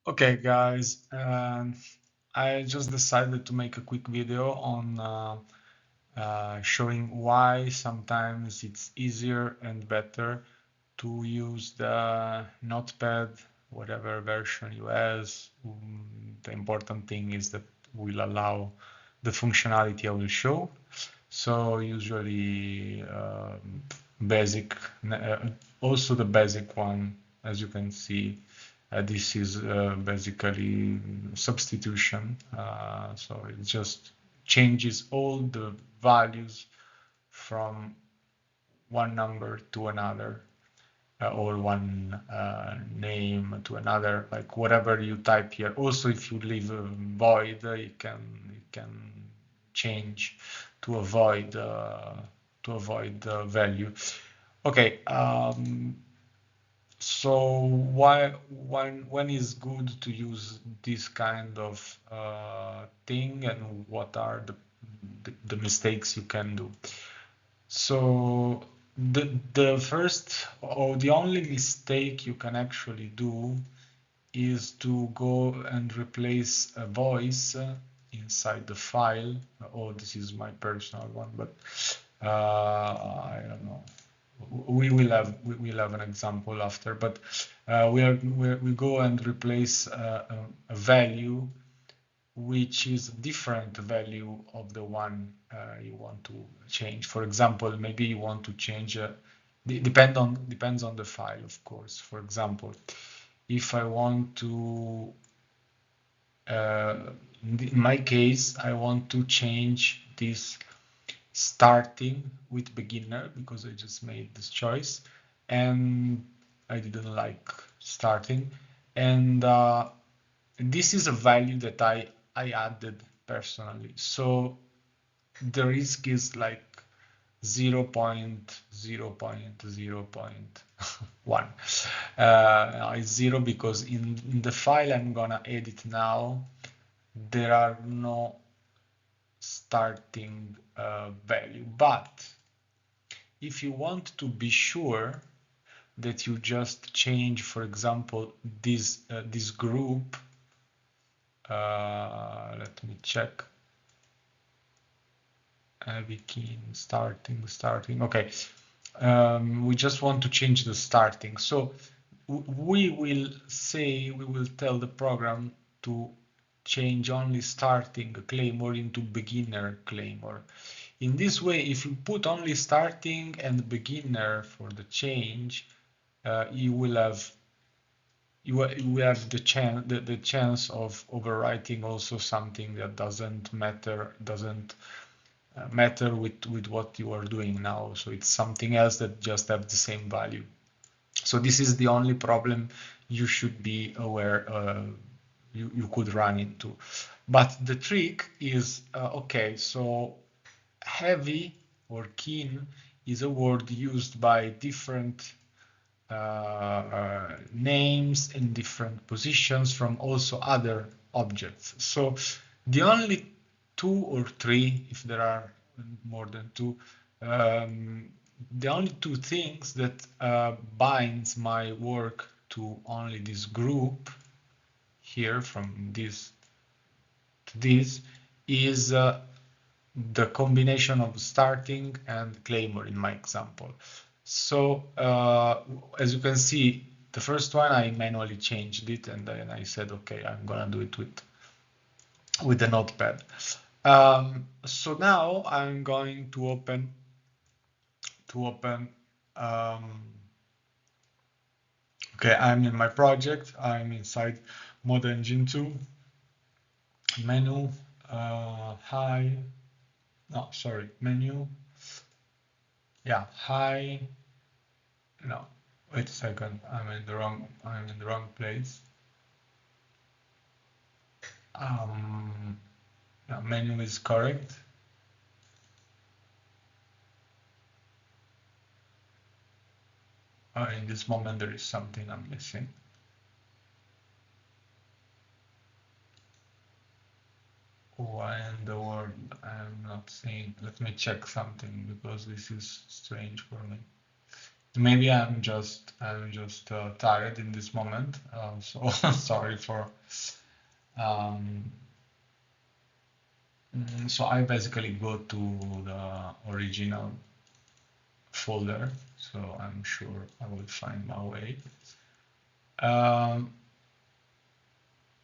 Okay, guys, I just decided to make a quick video on showing why sometimes it's easier and better to use the Notepad, whatever version you use. The important thing is that will allow the functionality I will show. So usually basic, also the basic one, as you can see, this is basically substitution. So it just changes all the values from one number to another, or one name to another, like whatever you type here. Also, if you leave a void, you can change to avoid the value. Okay. So when is good to use this kind of thing, and what are the mistakes you can do? So the first or the only mistake you can actually do is to go and replace a voice inside the file. Oh, this is my personal one, but I don't know. We will have an example after, but we go and replace a value which is a different value of the one you want to change. For example, maybe you want to change depends on the file, of course. For example, if I want to in my case, I want to change this starting with beginner because I just made this choice and I didn't like starting. And this is a value that I added personally. So the risk is like 0.0.0.1. It's zero because in the file I'm gonna edit now, there are no starting value. But if you want to be sure that you just change, for example, this group, let me check. Begin, starting. Okay. We just want to change the starting. So we will tell the program to change only starting claymore into beginner claymore. In this way, if you put only starting and beginner for the change, you will have the chance of overwriting also something that doesn't matter with what you are doing now. So it's something else that just have the same value. So this is the only problem you should be aware you could run into. But the trick is, okay, so heavy or keen is a word used by different names in different positions from also other objects. So the only two or three, if there are more than two, the only two things that binds my work to only this group here from this to this is the combination of starting and claymore in my example. So as you can see, the first one I manually changed it, and then I said, okay, I'm gonna do it with the notepad. So now I'm going to open. Um, okay, I'm in my project. I'm inside Mod Engine 2 menu. Hi. No, sorry, menu. Yeah, hi. No, wait a second. I'm in the wrong place. No, menu is correct. In this moment, there is something I'm missing. Why in the world I'm not seeing? Let me check something because this is strange for me. Maybe I'm just tired in this moment, so sorry for. Um, so I basically go to the original folder, so I'm sure I will find my way. Um,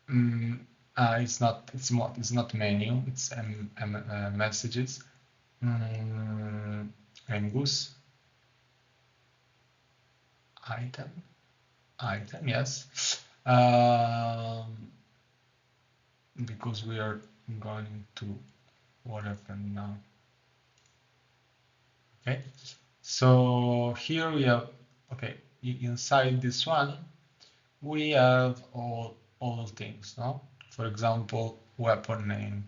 mm, it's not menu, it's messages. Angus item, yes. Because we are going to what happened now. Okay, so here we have, okay, inside this one we have all things, no? For example, weapon name,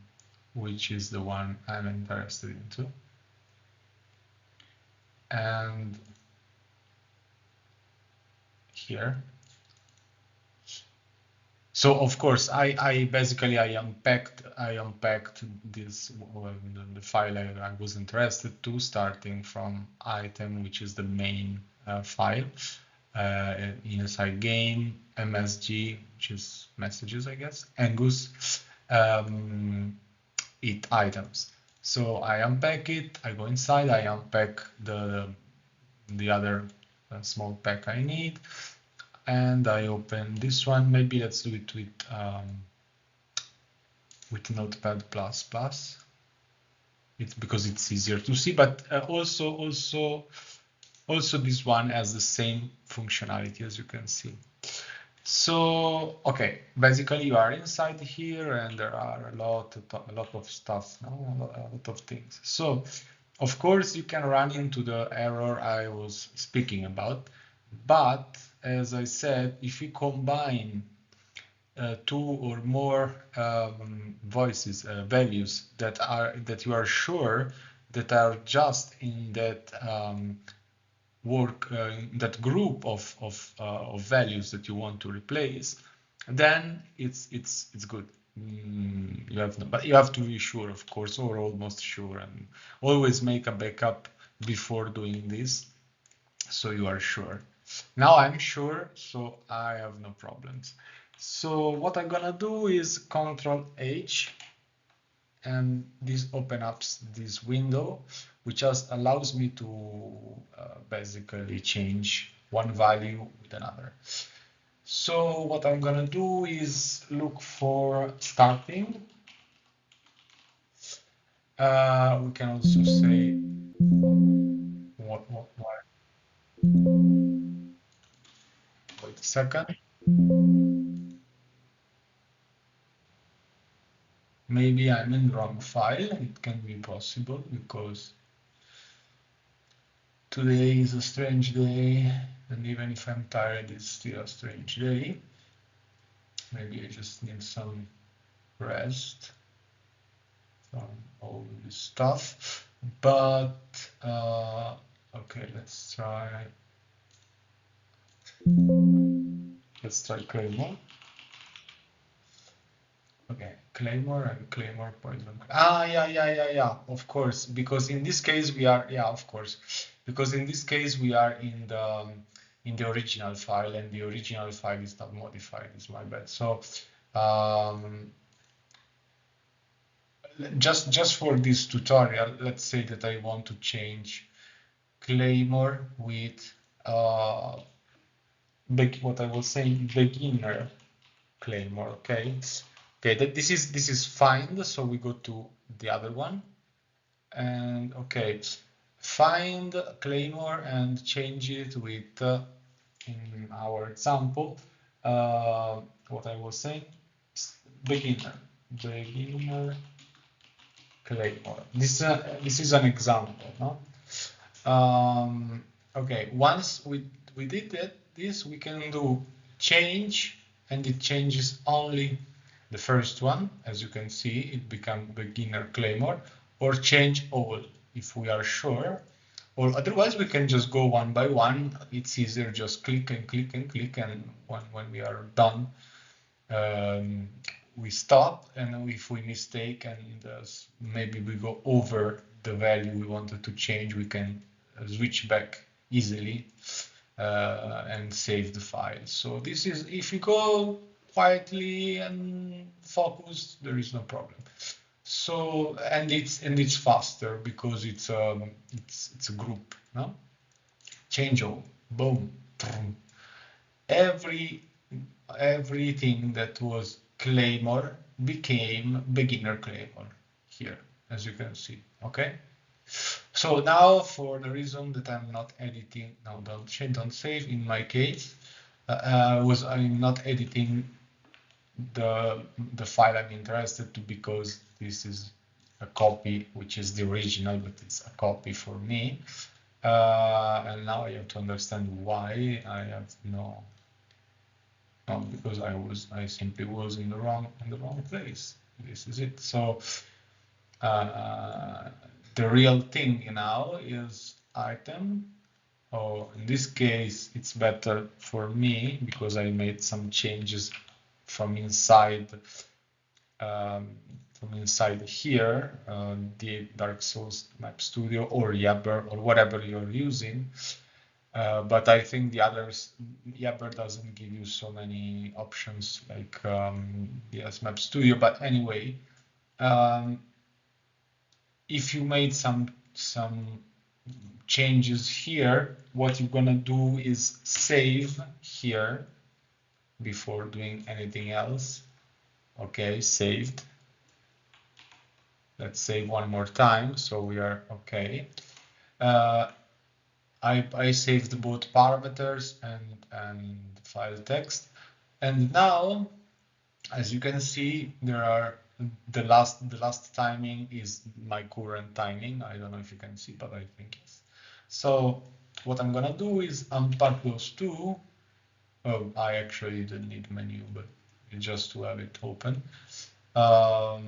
which is the one I'm interested into, and here. So of course, I basically I unpacked this the file I was interested to, starting from item, which is the main file inside game, MSG, which is messages, I guess, Angus, it items. So I unpack it, I go inside, I unpack the other small pack I need, and I open this one. Maybe let's do it with Notepad++. It's because it's easier to see, but also this one has the same functionality, as you can see. So okay, basically you are inside here, and there are a lot of stuff, no? A lot of things. So of course you can run into the error I was speaking about, but as I said, if you combine two or more voices, values that you are sure that are just in that that group of values that you want to replace, then it's good. But you have to be sure, of course, or almost sure, and always make a backup before doing this, so you are sure. Now I'm sure, so I have no problems. So what I'm gonna do is Ctrl H, and this opens up this window, which just allows me to basically change one value with another. So what I'm gonna do is look for starting. We can also say what wait a second. Maybe I'm in the wrong file. It can be possible because today is a strange day, and even if I'm tired, it's still a strange day. Maybe I just need some rest from all this stuff. But okay, let's try Claymore. Okay, Claymore and Claymore poison. Yeah. Of course, because in this case we are, yeah, of course, because in this case we are in the original file, and the original file is not modified. Is my bad. So just for this tutorial, let's say that I want to change Claymore with what I was saying, beginner Claymore. Okay. Okay, this is find, so we go to the other one, and okay, find Claymore and change it with in our example what I was saying, beginner Claymore. This is an example, no? Okay, once we did this, we can do change, and it changes only the first one. As you can see, it becomes beginner Claymore, or change all if we are sure, or otherwise we can just go one by one. It's easier, just click and click and click, and when we are done, we stop, and if we mistake and maybe we go over the value we wanted to change, we can switch back easily and save the file. So this is, if you go quietly and focused, there is no problem. So and it's faster because it's a group, no? Change all, boom, boom. Everything that was Claymore became beginner Claymore here, as you can see. Okay. So now, for the reason that I'm not editing, no, don't save. In my case, I'm not editing the file I'm interested to, because this is a copy, which is the original, but it's a copy for me. And now I have to understand why I have no, because I simply was in the wrong place. This is it. So the real thing now is item. Oh, in this case, it's better for me because I made some changes from inside here, the Dark Souls Map Studio or Yabber or whatever you're using. But I think the others, Yabber doesn't give you so many options like yes, Map Studio. But anyway, if you made some changes here, what you're gonna do is save here before doing anything else. Okay, saved. Let's save one more time, so we are okay. I saved both parameters and file text, and now, as you can see, there are the last timing is my current timing. I don't know if you can see, but I think yes. So what I'm gonna do is unpack those two. Oh, I actually don't need menu, but just to have it open. No,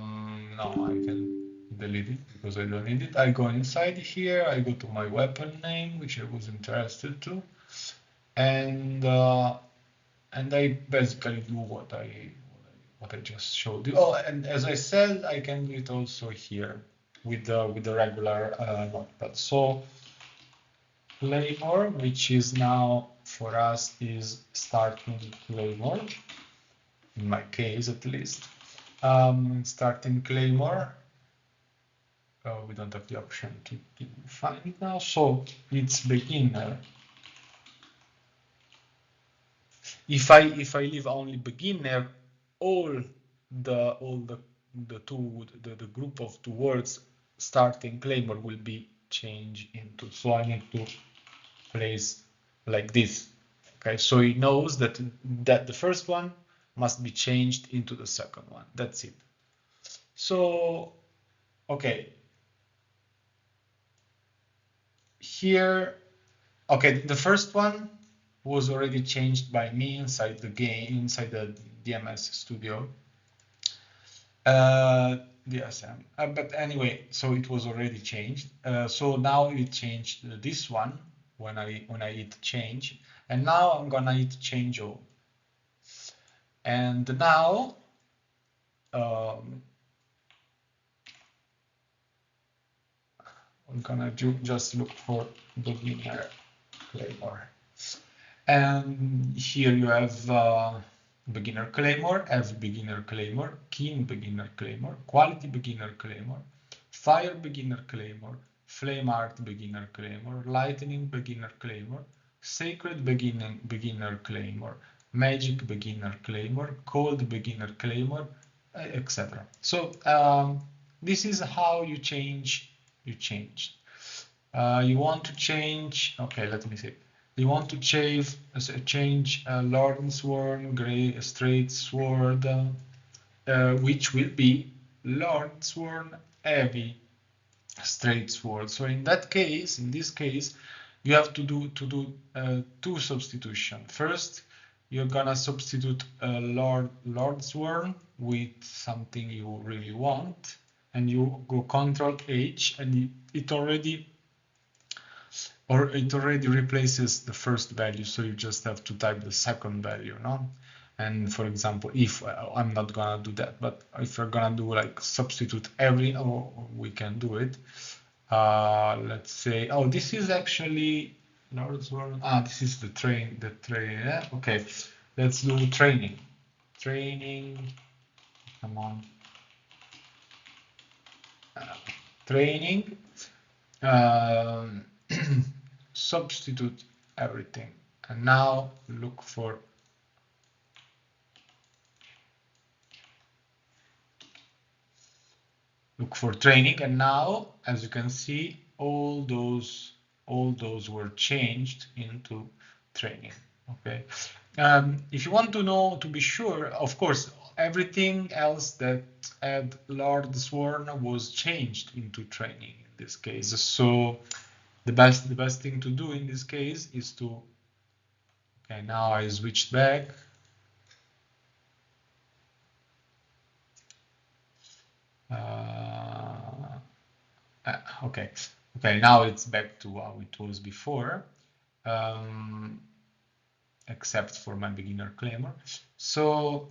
I can delete it because I don't need it. I go inside here, I go to my weapon name, which I was interested to, and I basically do what I just showed you. Oh, and as I said, I can do it also here with the regular notepad. So Claymore, which is now for us is starting Claymore, in my case at least. Starting Claymore. We don't have the option to find it now, so it's beginner. If I leave only beginner, all the group of two words starting Claymore will be changed into. So I need to place like this. Okay, so he knows that the first one must be changed into the second one. That's it. So okay, here, okay, the first one was already changed by me inside the game, inside the DMS studio. DSM. But anyway, so it was already changed. So now it changed this one when I hit change, and now I'm gonna hit change all. And now I'm gonna just look for beginner Claymore. And here you have beginner Claymore, have beginner Claymore, keen beginner Claymore, quality beginner Claymore, fire beginner Claymore, flame art beginner Claymore, lightning beginner Claymore, sacred beginner Claymore, magic beginner Claymore, cold beginner Claymore, etc. So this is how you change. You want to change. Okay, let me see. You want to change Lordsworn Grey Straight Sword, which will be Lordsworn Heavy Straight Sword. So in this case, you have to do two substitution. First, you're gonna substitute Lordsworn with something you really want, and you go Ctrl H, and it already replaces the first value, so you just have to type the second value, no? And for example, if I'm not gonna do that, but if you're gonna do like substitute every, we can do it. Let's say, oh, this is actually Lord's World. Ah, this is the train. Yeah? Okay, let's do training. Training. Come on. Training. Um, substitute everything, and now look for training, and now, as you can see, all those were changed into training. Okay. If you want to know, to be sure, of course, everything else that had Lord Sworn was changed into training in this case. So the best thing to do in this case is to, okay, now I switched back. Okay, now it's back to how it was before, except for my beginner claimer. So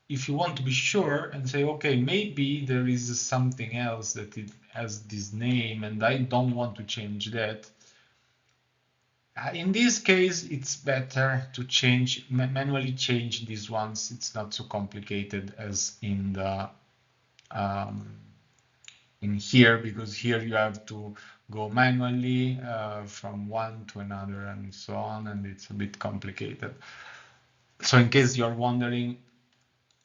if you want to be sure and say, okay, maybe there is something else that it has this name and I don't want to change that. In this case, it's better to manually change these ones. It's not so complicated as in the in here, because here you have to go manually from one to another and so on, and it's a bit complicated. So in case you're wondering,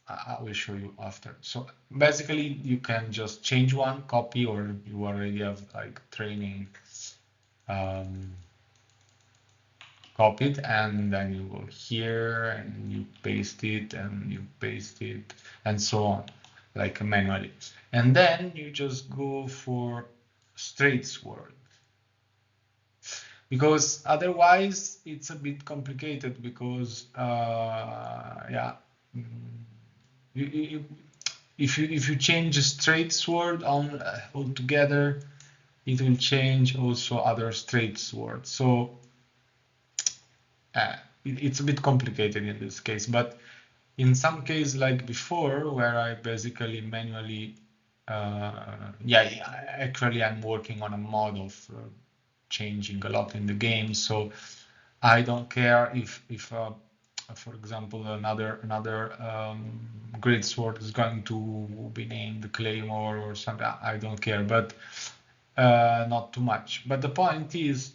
I will show you after. So basically you can just change one, copy, or you already have like training copied, and then you go here and you paste it and you paste it and so on, like manually. And then you just go for straight sword, because otherwise it's a bit complicated, because yeah, if you change a straight sword on altogether, it will change also other straight swords. So it's a bit complicated in this case, but in some case like before, where I basically manually, yeah, actually I'm working on a mod of changing a lot in the game, so I don't care if for example, another great sword is going to be named the Claymore or something. I don't care, but not too much. But the point is,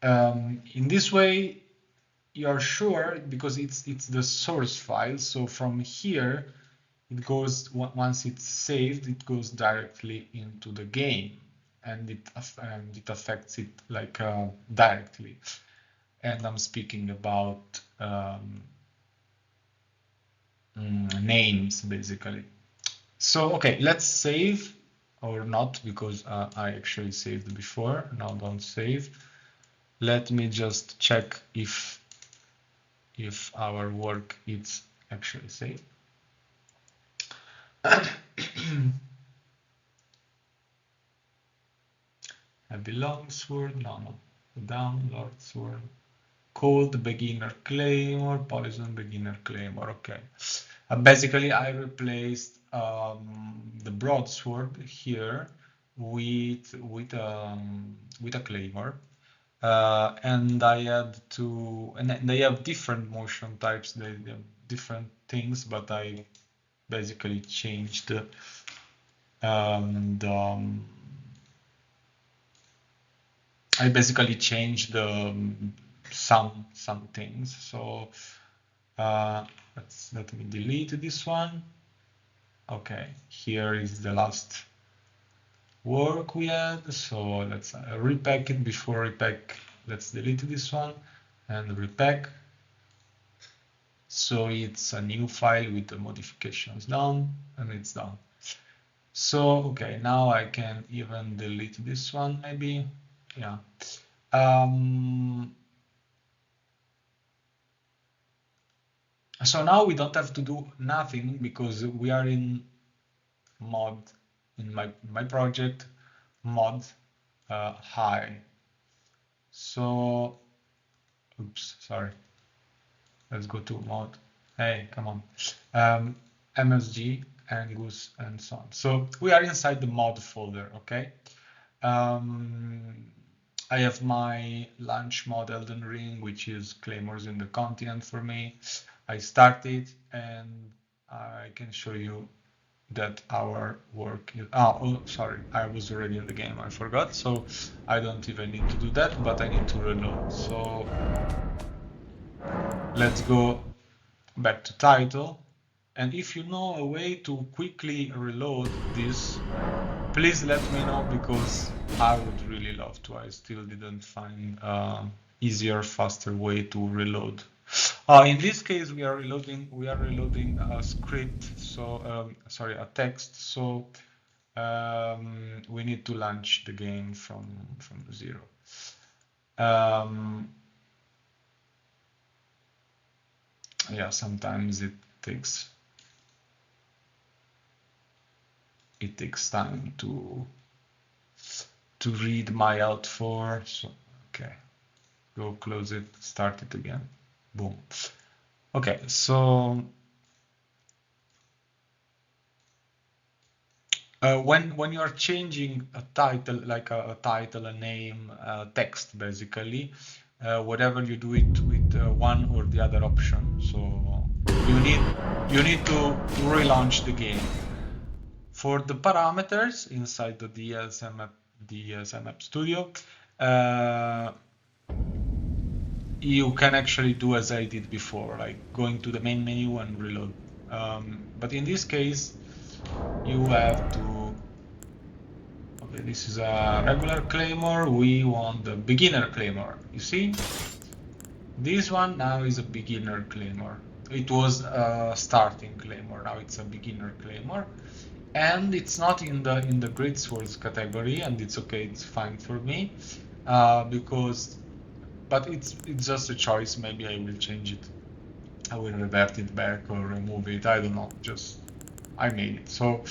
in this way, you're sure, because it's the source file. So from here, it goes, once it's saved, it goes directly into the game, and it affects it like directly. And I'm speaking about names basically. So okay, let's save, or not, because I actually saved before. Now don't save. Let me just check if our work is actually saved. Heavy longsword, no, down, Lord sword, cold beginner claymore, poison beginner claymore. Okay, basically I replaced the broadsword here with a claymore. And I had to, and they have different motion types, they have different things, but I basically changed I basically changed some things. So let me delete this one. Okay, here is the last work we had. So let's repack it. Before repack, let's delete this one and repack. So it's a new file with the modifications done, and it's done. So, okay, now I can even delete this one, maybe. Yeah. So now we don't have to do nothing, because we are in mod, in my project, mod high. So, oops, sorry. Let's go to mod. Hey, come on. MSG, Angus, and so on. So we are inside the mod folder, okay? I have my launch mod Elden Ring, which is Claymores in the Continent for me. I started and I can show you that our work is, oh, sorry, I was already in the game, I forgot. So I don't even need to do that, but I need to reload. So let's go back to title. And if you know a way to quickly reload this, please let me know, because I would really love to. I still didn't find easier, faster way to reload. In this case, we are reloading a script, so sorry, a text. So we need to launch the game from zero. Yeah, sometimes it takes time to read my out for. So okay, go close it, start it again. Boom. Okay, so when you are changing a title, like a title, a name, text, basically, whatever you do it with one or the other option. So you need to relaunch the game. For the parameters inside the DSM App Studio, you can actually do as I did before, like going to the main menu and reload. But in this case, you have to, okay, this is a regular Claymore. We want the beginner Claymore. You see, this one now is a beginner Claymore. It was a starting Claymore. Now it's a beginner Claymore. And it's not in the great swords category, and it's okay, it's fine for me, because, but it's just a choice. Maybe I will change it. I will revert it back or remove it. I don't know. Just I made it. So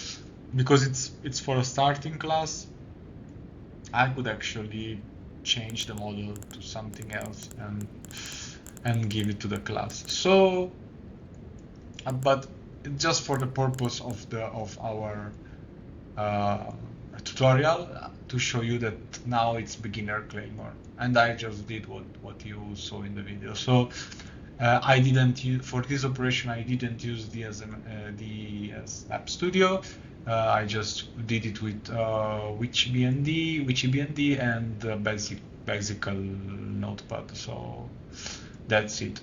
because it's for a starting class, I could actually change the model to something else and give it to the class. So, but just for the purpose of our tutorial, to show you that now it's beginner Claymore, and I just did what you saw in the video. So I didn't use, for this operation, I didn't use the App Studio. I just did it with WichiBND and basic notepad. So that's it.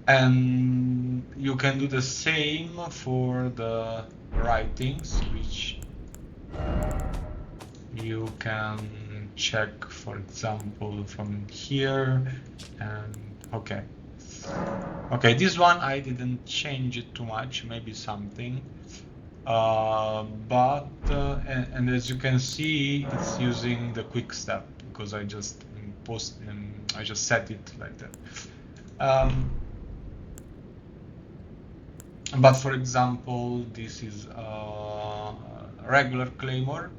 And you can do the same for the writings, which you can check, for example, from here. And okay, this one I didn't change it too much, maybe something, but and as you can see, it's using the quick step, because I just I just set it like that. But for example, this is a regular Claymore.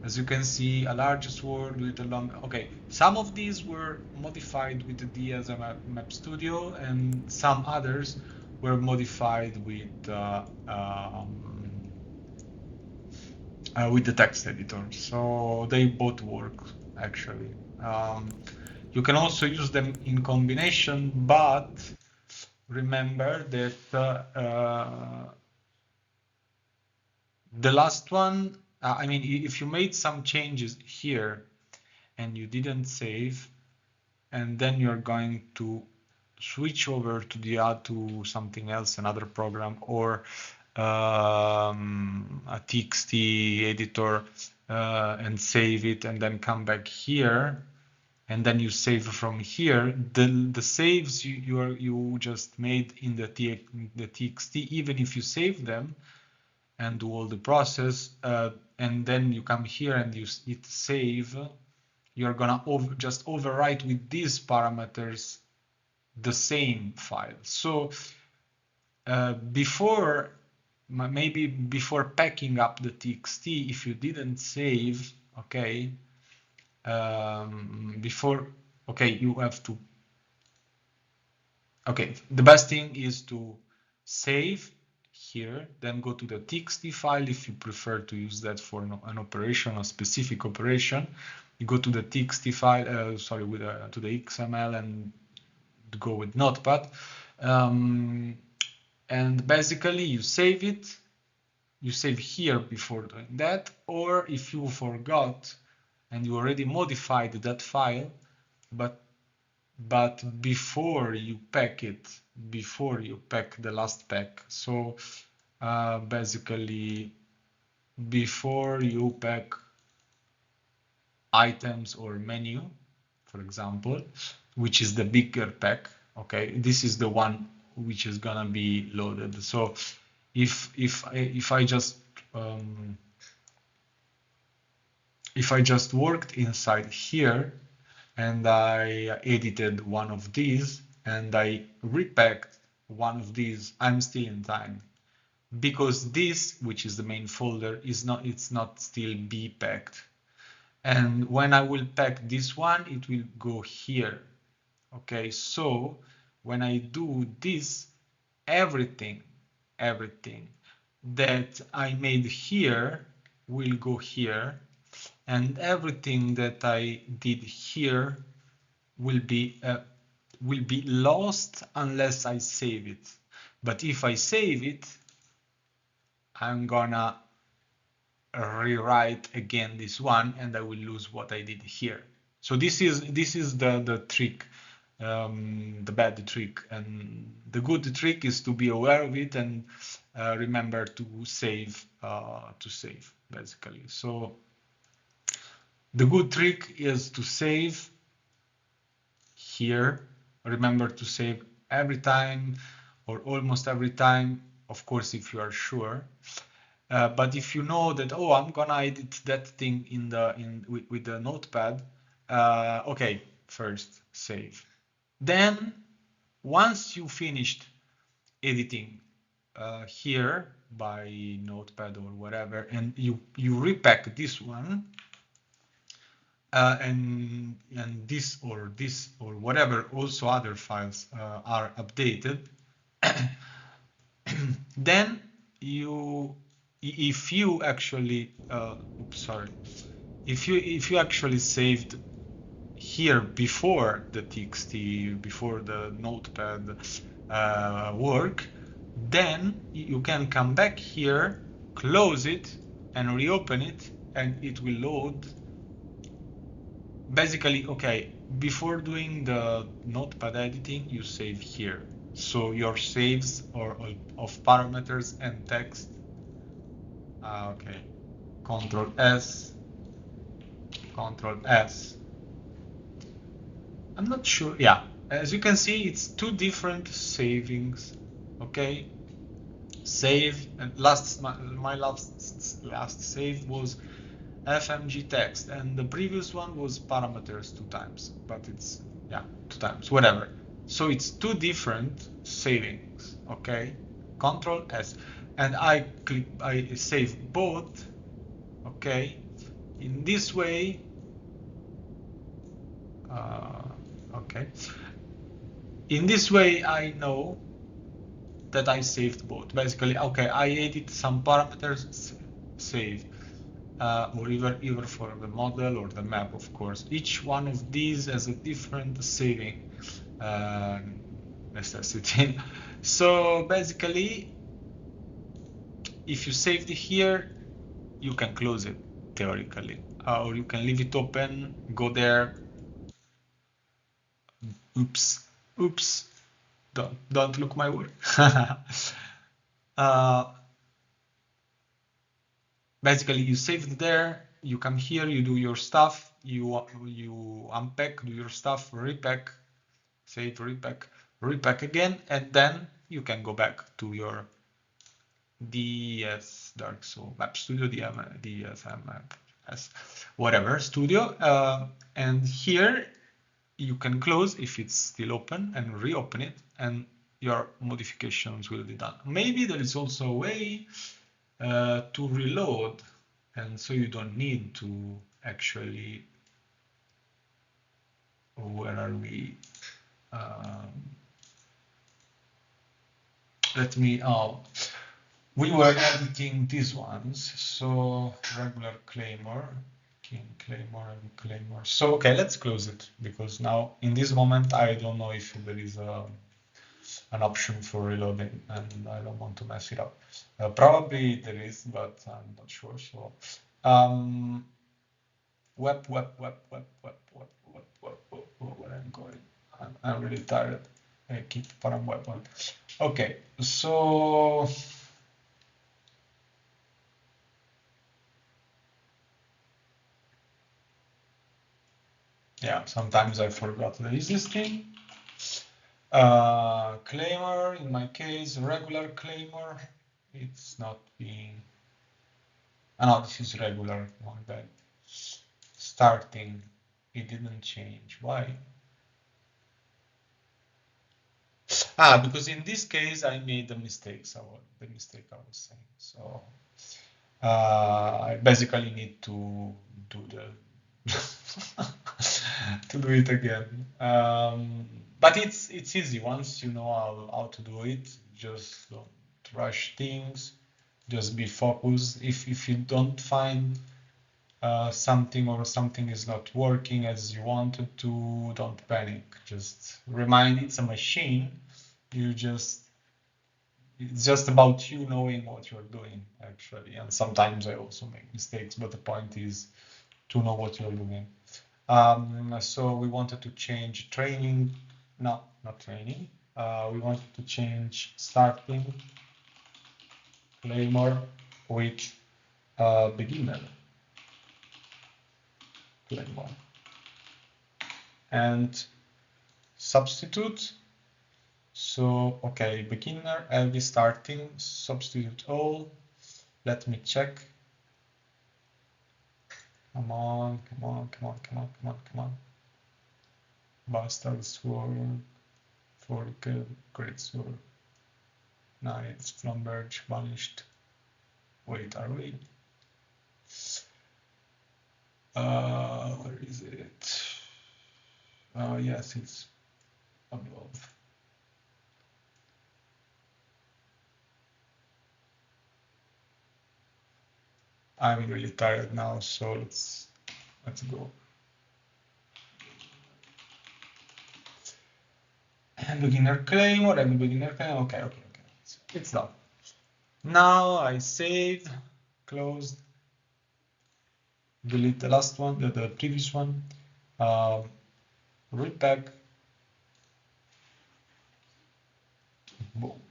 As you can see, a large sword with a long. Okay, some of these were modified with the DSM Map Studio, and some others were modified with the text editor. So they both work actually. You can also use them in combination, but remember that the last one, I mean, if you made some changes here and you didn't save, and then you're going to switch over to something else, another program, or a TXT editor, and save it, and then come back here, and then you save from here, the saves you just made in the TXT, even if you save them and do all the process, and then you come here and you hit save, you're gonna just overwrite with these parameters the same file. So maybe before packing up the TXT, if you didn't save, okay, you have to, okay, the best thing is to save here, then go to the TXT file if you prefer to use that for an operation, a specific operation, you go to the txt file, sorry, with to the XML and go with Notepad, and basically you save it. You save here before doing that, or if you forgot and you already modified that file, but before you pack it, before you pack the last pack, so basically before you pack items or menu, for example, which is the bigger pack, okay, this is the one which is gonna be loaded. So if I just worked inside here and I edited one of these and I repacked one of these, I'm still in time, because this, which is the main folder, it's not still be packed. And when I will pack this one, it will go here. Okay, so when I do this, everything that I made here will go here, and everything that I did here will be lost unless I save it. But if I save it, I'm gonna rewrite again this one, and I will lose what I did here. So this is the trick, the bad trick, and the good trick is to be aware of it and remember to save basically. So the good trick is to save here. Remember to save every time or almost every time, of course, if you are sure. But if you know that, oh, I'm gonna edit that thing with the notepad, okay, first save. Then once you finished editing here by notepad or whatever, and you repack this one, and this or whatever, also other files are updated, then if you actually if you actually saved here before the txt, before the notepad work, then you can come back here, close it, and reopen it, and it will load. Basically, okay, before doing the notepad editing, you save here. So your saves of parameters and text, okay, Ctrl S, Ctrl S. I'm not sure, yeah, as you can see, it's two different savings, okay? Save, and my last save was FMG text, and the previous one was parameters 2 times, but it's, yeah, 2 times, whatever. So it's two different savings, okay? Ctrl S, and I save both, okay? In this way, okay. In this way, I know that I saved both. Basically, okay, I edit some parameters, save. Or either for the model or the map, of course. Each one of these has a different saving necessity. So basically, if you saved here, you can close it theoretically, or you can leave it open, go there. Oops, don't look my work. Basically, you saved there, you come here, you do your stuff, you unpack, do your stuff, repack, save, repack again, and then you can go back to your DS Dark Soul Map Studio, DSMS, whatever studio, and here you can close if it's still open and reopen it, and your modifications will be done. Maybe there is also a way to reload, and so you don't need to actually, where are we? We were editing these ones, so regular Claymore, King, Claymore, and Claymore. So, okay, let's close it because now in this moment, I don't know if there is an option for reloading and I don't want to mess it up. Probably there is, but I'm not sure. So, web, where I'm going. I'm really tired. I keep param web one. Okay, so yeah, sometimes I forgot there is this thing. Claimer, in my case, regular Claimer. It's not being. No, this is regular. My bad. Starting. It didn't change. Why? Because in this case I made the mistakes. The mistake I was saying. So I basically need to do the to do it again. But it's easy once you know how to do it. Just don't rush things. Just be focused. If you don't find something or something is not working as you wanted to, don't panic. Just remind it's a machine. You just It's just about you knowing what you're doing actually. And sometimes I also make mistakes, but the point is to know what you're doing. So we wanted to change training. No, not training. We wanted to change starting Claymore with beginner Claymore and substitute. So, okay, beginner, heavy starting, substitute all. Let me check. Come on, come on, come on, come on, come on, come on. Bastard sword, fork, great sword. Knights, Flumberge, banished. Wait, are we? Where is it? Yes, it's above. I'm really tired now, so let's go. And beginner Claymore, and beginner Claymore. Okay, okay, okay. It's done. Now I save, closed, delete the last one, the previous one, repack, boom.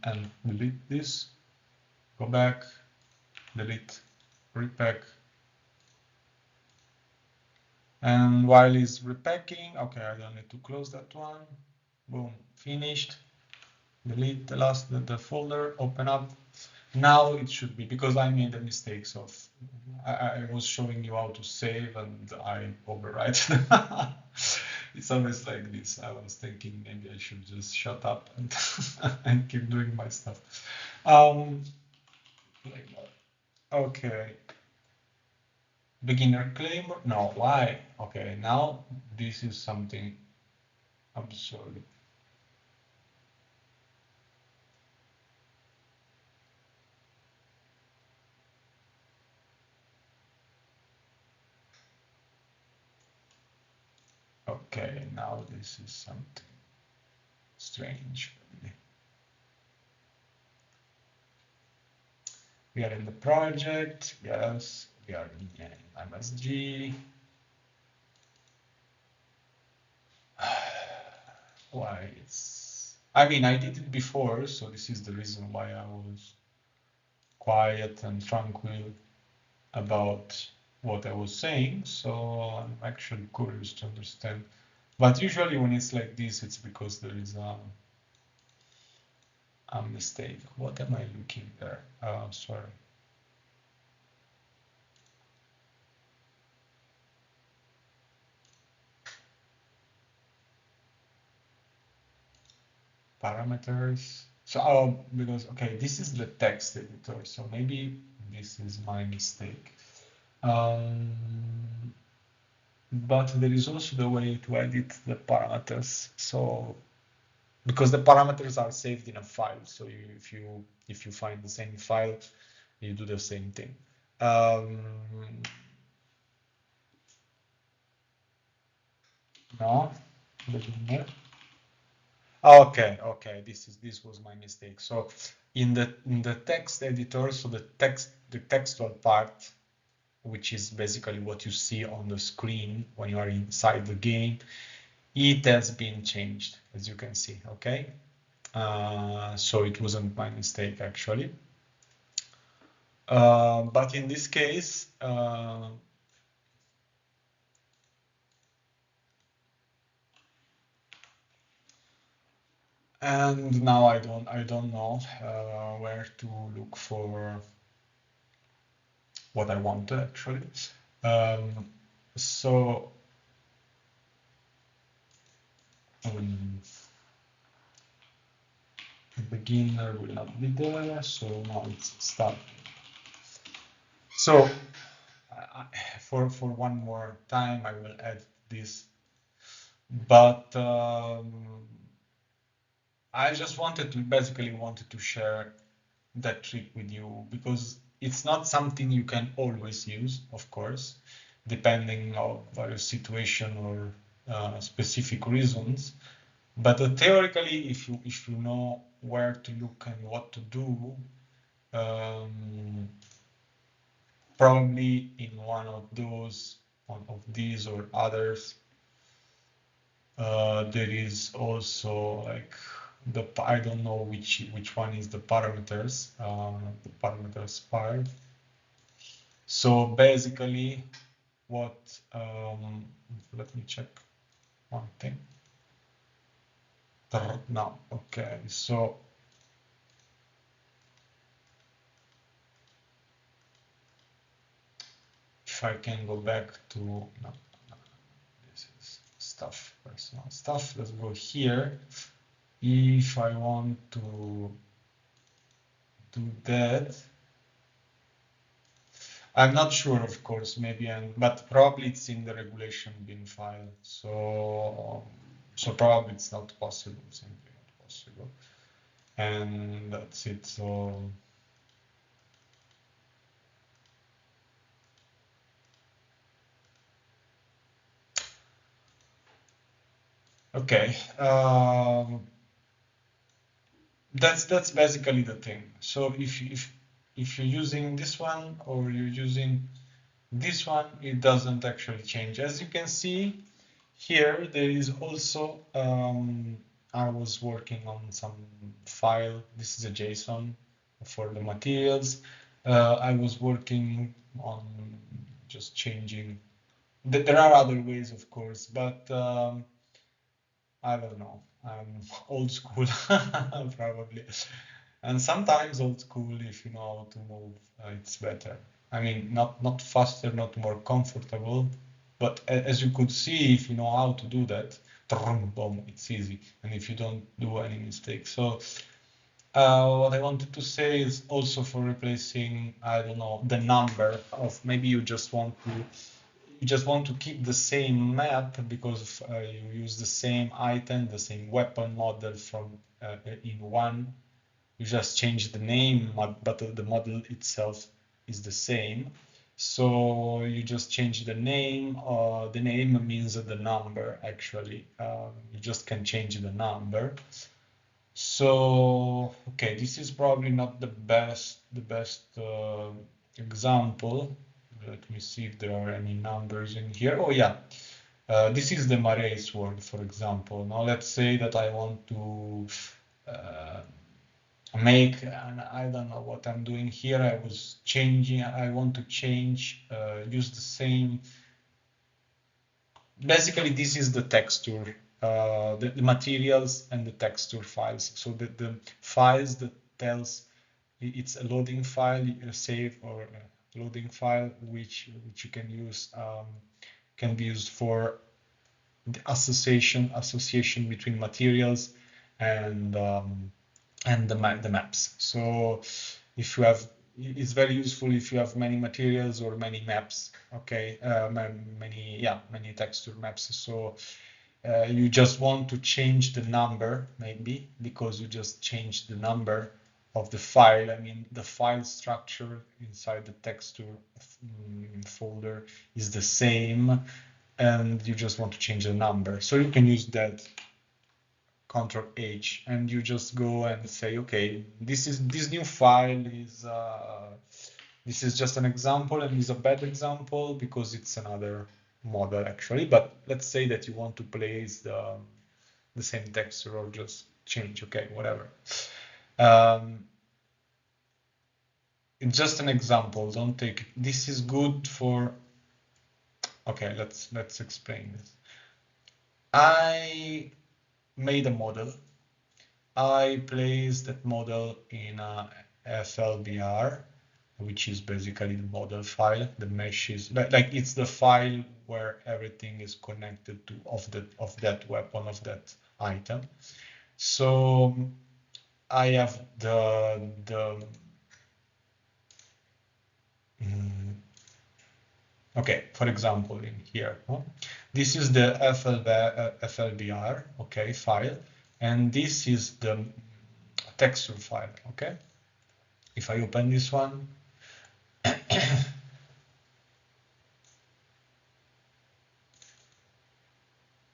And delete this, go back, delete, repack. And while it's repacking, okay, I don't need to close that one. Boom, finished. Delete the last, the folder, open up. Now it should be, because I made the mistakes of, I was showing you how to save and I overwrite. It's always like this. I was thinking maybe I should just shut up and, and keep doing my stuff. Okay. Beginner claim? No, why? Okay, now this is something absurd. Okay, now this is something strange. We are in the project, yes, we are in MSG. Why it's, I mean, I did it before, so this is the reason why I was quiet and tranquil about what I was saying. So I'm actually curious to understand. But usually when it's like this, it's because there is a mistake. What am I looking there? Sorry. Parameters. So, because, okay, this is the text editor. So maybe this is my mistake. But there is also the way to edit the parameters. So, because the parameters are saved in a file. So if you find the same file, you do the same thing. Um, no, okay. This was my mistake. So in the text editor, so the textual part, which is basically what you see on the screen when you are inside the game, it has been changed, as you can see. Okay, so it wasn't my mistake actually. But in this case, and now I don't know where to look for what I want actually. Um, so beginner will not be there, so now it's start. So for one more time, I will add this, but I just basically wanted to share that trick with you because it's not something you can always use, of course, depending on various situation or specific reasons. But theoretically, if you know where to look and what to do, probably in one of those, one of these or others, there is also like I don't know which one is the parameters part. So basically, what let me check one thing. No, okay, so if I can go back to no, this is stuff, personal stuff. Let's go here. If I want to do that, I'm not sure, of course, maybe, but probably it's in the regulation bin file. So probably it's not possible, simply not possible. And that's it. So okay, that's basically the thing. So if you're using this one or you're using this one, it doesn't actually change. As you can see here, there is also I was working on some file. This is a JSON for the materials. I was working on just changing. There are other ways, of course, but I don't know. I'm old school, probably. And sometimes old school, if you know how to move, it's better. I mean, not faster, not more comfortable, but as you could see, if you know how to do that, boom, it's easy. And if you don't do any mistakes. So what I wanted to say is also for replacing, I don't know, the number of maybe you just want to keep the same map because you use the same item, the same weapon model from in one. You just change the name, but the model itself is the same. So you just change the name. The name means the number actually. You just can change the number. So okay, this is probably not the best example. Let me see if there are any numbers in here. Oh yeah, this is the Marae sword, for example. Now let's say that I want to uh, make, and I don't know what I'm doing here. I want to change, use the same. Basically, this is the texture, the materials and the texture files. So the files that tells it's a loading file, a save or a loading file, which you can use, can be used for the association between materials and the maps. So if you have, it's very useful if you have many materials or many maps. Okay, many texture maps. So you just want to change the number maybe because you just changed the number the file. I mean, the file structure inside the texture folder is the same, and you just want to change the number. So you can use that Ctrl H, and you just go and say, okay, this new file is this is just an example, and is a bad example because it's another model actually. But let's say that you want to place the same texture or just change, okay, whatever. It's just an example. Don't take it. This is good for. Okay, let's explain this. I made a model. I placed that model in a FLBR, which is basically the model file. The mesh is like it's the file where everything is connected to of that weapon, of that item. So I have okay, for example, in here, this is the FLBR, okay, file, and this is the texture file, okay? If I open this one,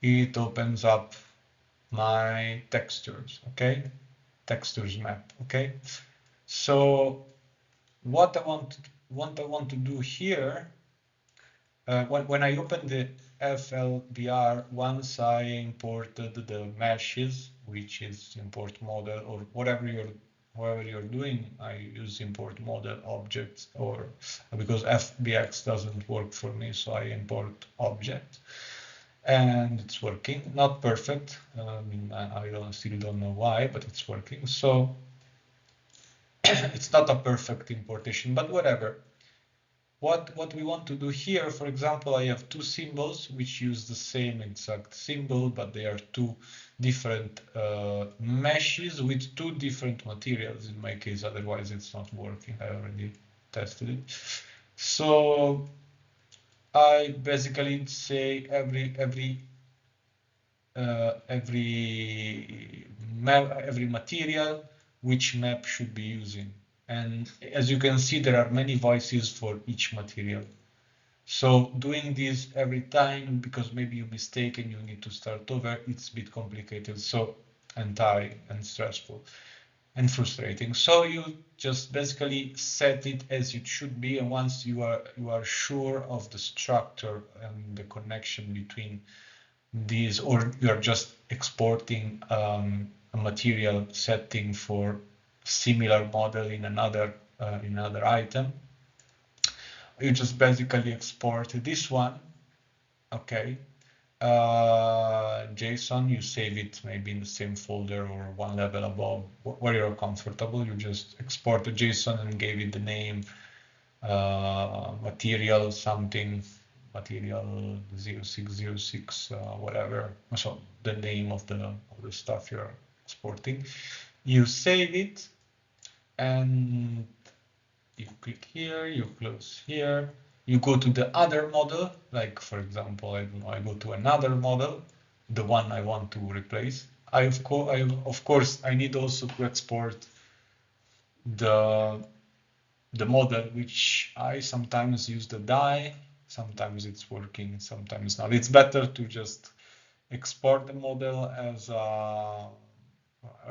it opens up my textures, okay? Textures map, okay? So what I want to do here, when I open the FLBR, once I imported the meshes, which is import model, or whatever you're doing, I use import model objects, or because FBX doesn't work for me, so I import object, and it's working. Not perfect. I still don't know why, but it's working. So it's not a perfect importation, but whatever. What we want to do here, for example, I have two symbols which use the same exact symbol, but they are two different meshes with two different materials in my case, otherwise it's not working. I already tested it. So I basically say every material which map should be using. And as you can see, there are many voices for each material. So doing this every time, because maybe you mistake and you need to start over, it's a bit complicated, so and tiring and stressful and frustrating. So you just basically set it as it should be, and once you are sure of the structure and the connection between these, or you're just exporting a material setting for similar model in another item, you just basically export this one, okay, JSON, you save it maybe in the same folder or one level above where you're comfortable. You just export the JSON and gave it the name, material something, material 0606, whatever. So the name of the stuff you're exporting. You save it, and you click here, you close here, you go to the other model, like for example, I don't know, I go to another model, the one I want to replace. Of course, I need also to export the model, which I sometimes use the die, sometimes it's working, sometimes not. It's better to just export the model as a,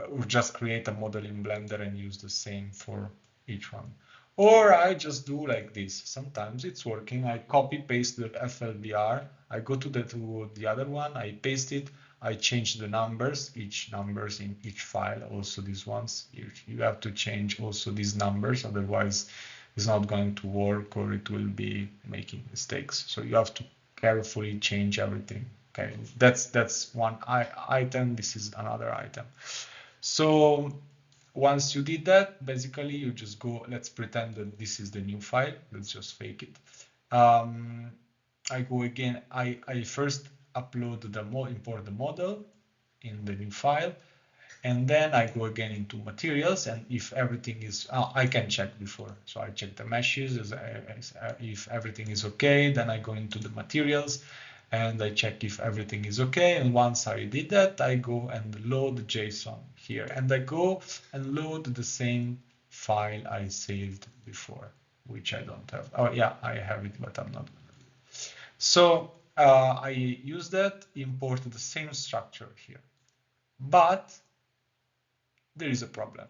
or just create a model in Blender and use the same for each one. Or I just do like this. Sometimes it's working. I copy paste the FLBR. I go to the other one. I paste it. I change the numbers, each numbers in each file. Also these ones. You have to change also these numbers. Otherwise, it's not going to work, or it will be making mistakes. So you have to carefully change everything. Okay, that's one item. This is another item. So once you did that, basically you just go, let's pretend that this is the new file. Let's just fake it. I go again, I first upload import the model in the new file, and then I go again into materials, and if everything is, I can check before. So I check the meshes, if everything is okay, then I go into the materials, and I check if everything is okay. And once I did that, I go and load JSON here, and I go and load the same file I saved before, which I don't have. Oh yeah, I have it, but I'm not. So I use that, import the same structure here, but there is a problem.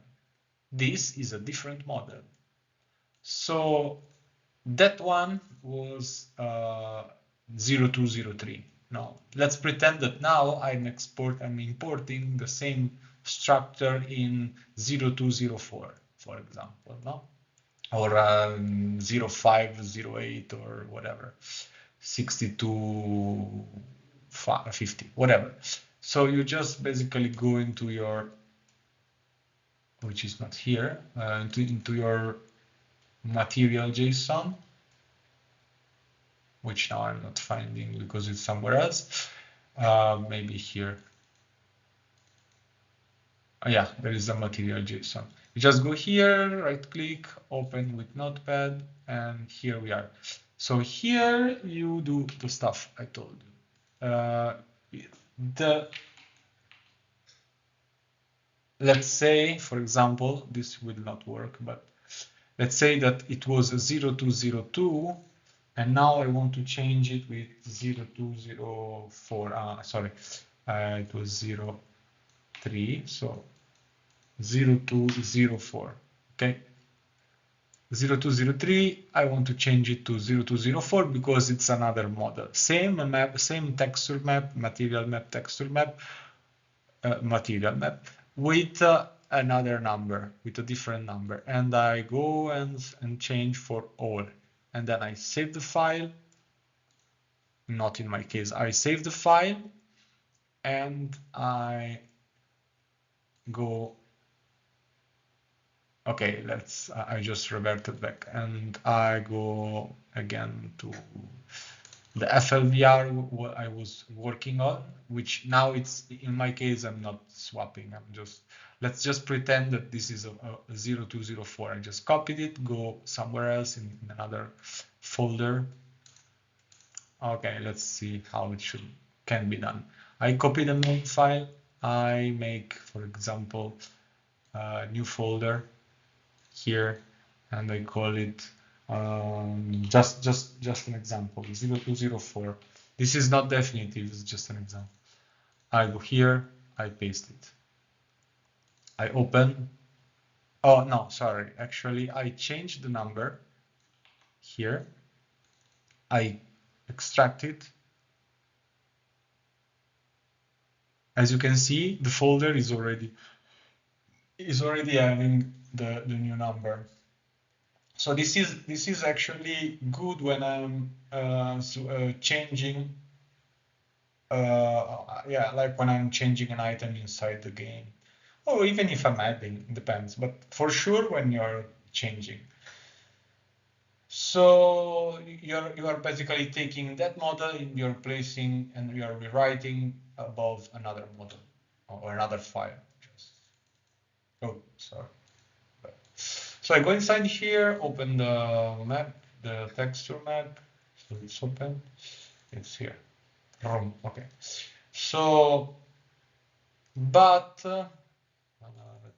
This is a different model. So that one was 0203. Now let's pretend that now I'm importing the same structure in 0204, for example, no? Or 0508 or whatever, 6250, whatever. So you just basically go into your, which is not here, into your material JSON, which now I'm not finding because it's somewhere else. Maybe here. Oh, yeah, there is a material JSON. You just go here, right click, open with Notepad, and here we are. So here you do the stuff I told you. Let's say, for example, this will not work, but let's say that it was 0202, and now I want to change it with 0204. Sorry, it was 03, so 0204. Okay, 0203. I want to change it to 0204 because it's another model. Same map, same texture map, material map, texture map, material map with another number, with a different number, and I go and change for all, and then I save the file. Not in my case, I save the file, and I go. Okay, let's. I just reverted back, and I go again to the FLVR what I was working on, which now it's, in my case, I'm not swapping. I'm just, let's just pretend that this is a 0204. I just copied it, go somewhere else in another folder. Okay, let's see how it can be done. I copy the main file. I make, for example, a new folder here, and I call it just an example, 0204. This is not definitive, it's just an example. I go here, I paste it. I open. Oh no, sorry. Actually, I changed the number here. I extract it. As you can see, the folder is already having the new number. So this is actually good when I'm changing. Yeah, like when I'm changing an item inside the game, or even if I'm adding, depends. But for sure, when you're changing. So you are basically taking that model and you're placing and you're rewriting above another model or another file. Oh, sorry. So I go inside here, open the map, the texture map. So it's open. It's here. Okay. So, but let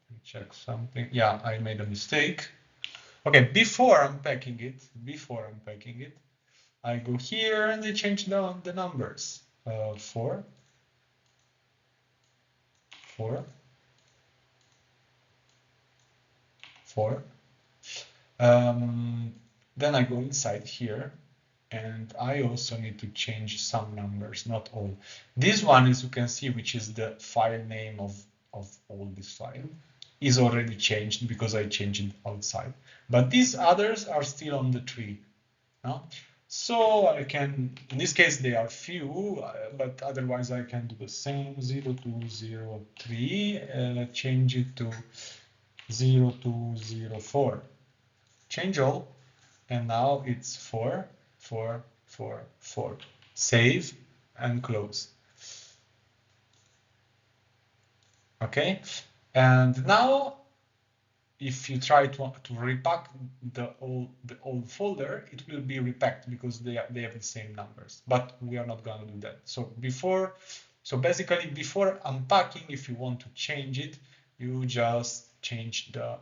me check something. Yeah, I made a mistake. Okay, before unpacking it, I go here and I change down the numbers. 4, 4, 4. Then I go inside here, and I also need to change some numbers, not all. This one, as you can see, which is the file name of all this file, is already changed because I changed it outside. But these others are still on the tree. No? So I can, in this case, they are few, but otherwise I can do the same 0203, change it to 0204. Change all, and now it's 4, 4, 4, 4. Save and close. Okay, and now if you try to repack the old folder, it will be repacked because they have the same numbers. But we are not going to do that. So basically, before unpacking, if you want to change it, you just change the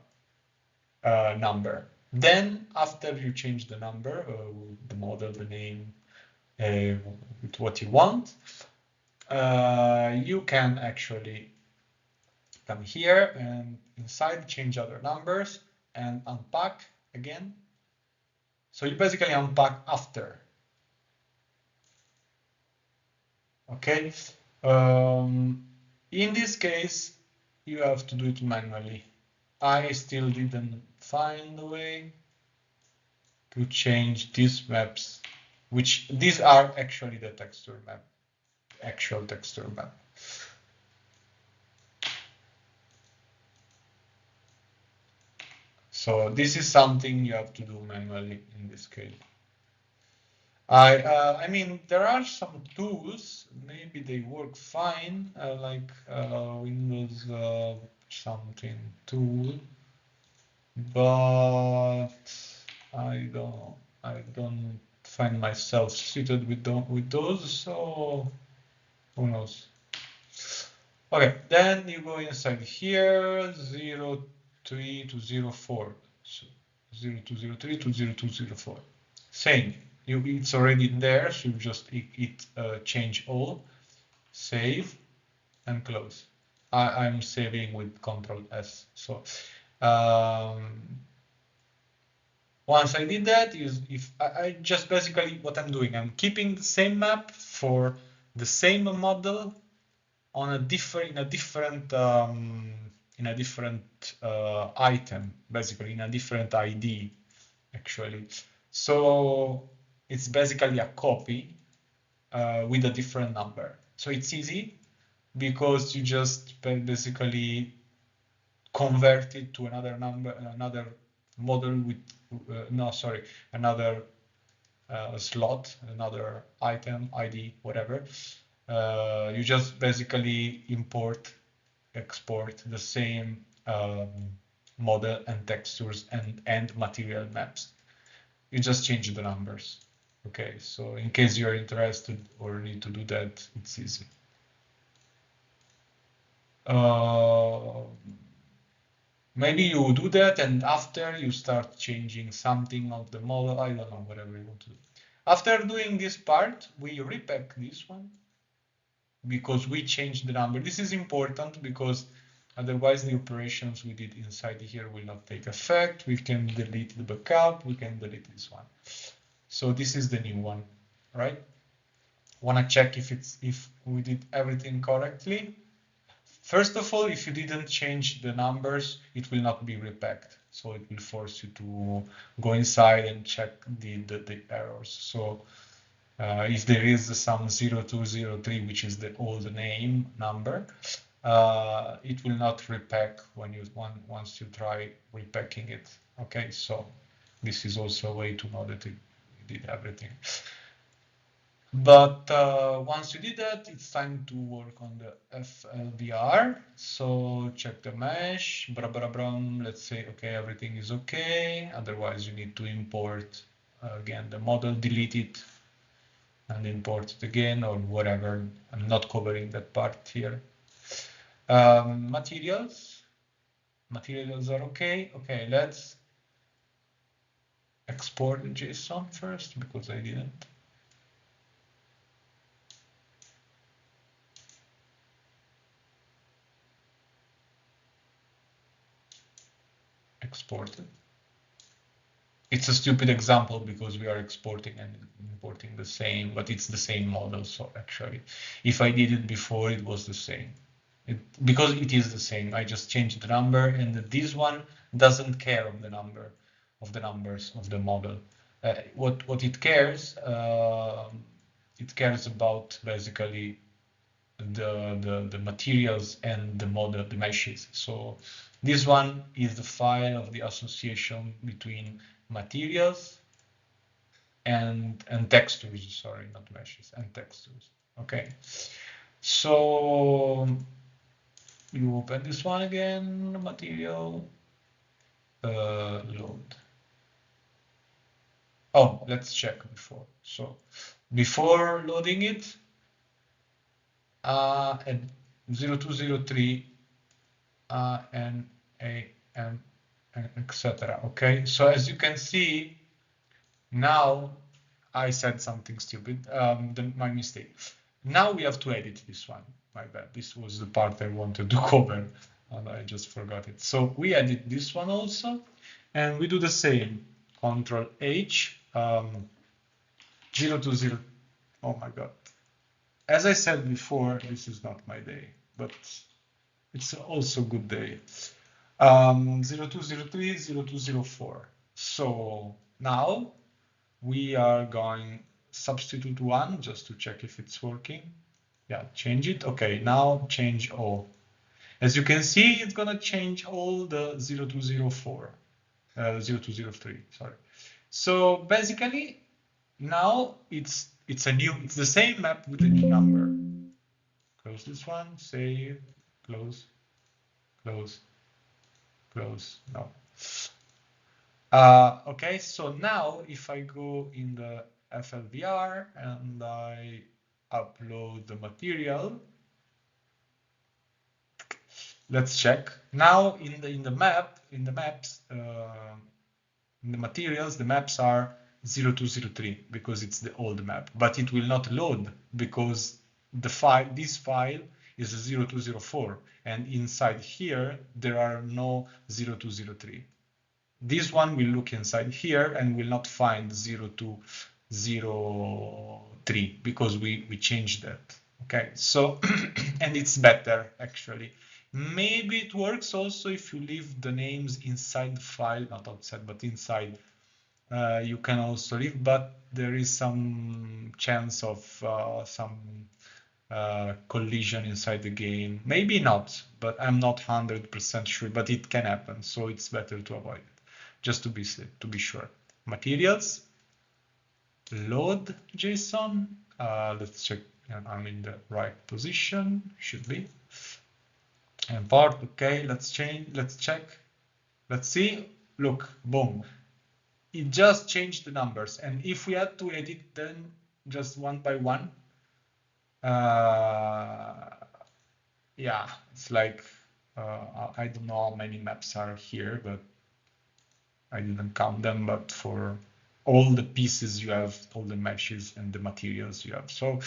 number. Then, after you change the number, the model, the name, with what you want, you can actually come here and inside change other numbers and unpack again. So you basically unpack after. Okay. In this case, you have to do it manually. I still didn't find a way to change these maps, which these are actually the texture map, actual texture map. So this is something you have to do manually in this case. I mean, there are some tools, maybe they work fine, like Windows something tool, but I don't find myself suited with those, so who knows. Okay, then you go inside here, 03 to 04. So 0203 to 0204. Same. It's already there, so you just hit change all, save, and close. I'm saving with Ctrl S. So once I did that, if I just basically what I'm doing, I'm keeping the same map for the same model on a different in a different item, basically in a different ID, actually. So it's basically a copy with a different number. So it's easy because you just basically convert it to another number, another model with no, sorry, another slot, another item, ID, whatever. You just basically import, export the same model and textures and material maps. You just change the numbers. Okay, so in case you're interested or need to do that, it's easy. Maybe you do that and after you start changing something of the model, I don't know, whatever you want to do. After doing this part, we repack this one because we changed the number. This is important because otherwise the operations we did inside here will not take effect. We can delete the backup, we can delete this one. So this is the new one, right? Want to check if we did everything correctly. First of all, if you didn't change the numbers, it will not be repacked. So it will force you to go inside and check the errors. So if there is some 0203, which is the old name number, it will not repack once you try repacking it. Okay, so this is also a way to know that it did everything. But once you did that, it's time to work on the FLDR. So check the mesh, let's say, okay, everything is okay. Otherwise, you need to import again the model, delete it, and import it again or whatever. I'm not covering that part here. Materials are okay. Okay, let's export the JSON first because I didn't. Exported. It's a stupid example because we are exporting and importing the same, but it's the same model. So actually, if I did it before, it was the same. Because it is the same. I just changed the number, and this one doesn't care of the number, of the numbers of the model. What it cares about basically the materials and the model, the meshes. So this one is the file of the association between materials and textures. Sorry, not meshes, and textures. Okay, so you open this one again, material, load. Oh, let's check before. So before loading it, at 0203 and etc. Okay, so as you can see, now I said something stupid, my mistake. Now we have to edit this one. My bad. This was the part I wanted to cover, and I just forgot it. So we edit this one also, and we do the same. Ctrl H, 020. Oh my God. As I said before, this is not my day, but it's also a good day. 0203, 0204. So now we are going substitute one just to check if it's working. Yeah, change it. Okay, now change all. As you can see, it's gonna change all the 0204, 0203, sorry. So basically, now it's the same map with a new number. Close this one, save, close, close, close. No. Okay, so now if I go in the FLVR and I upload the material, let's check. Now in the maps, in the materials, the maps are 0203 because it's the old map, but it will not load because this file is a 0204, and inside here there are no 0203. This one will look inside here and will not find 0203 because we changed that. Okay, so and it's better actually. Maybe it works also if you leave the names inside the file, not outside, but inside. You can also leave, but there is some chance of some collision inside the game. Maybe not, but I'm not 100% sure, but it can happen. So it's better to avoid it, just to be sure. Materials, load JSON. Let's check I'm in the right position, should be. And part, okay, let's check. Let's see, look, boom. It just changed the numbers. And if we had to edit them just one by one, yeah, it's like, I don't know how many maps are here, but I didn't count them, but for all the pieces you have, all the meshes and the materials you have. So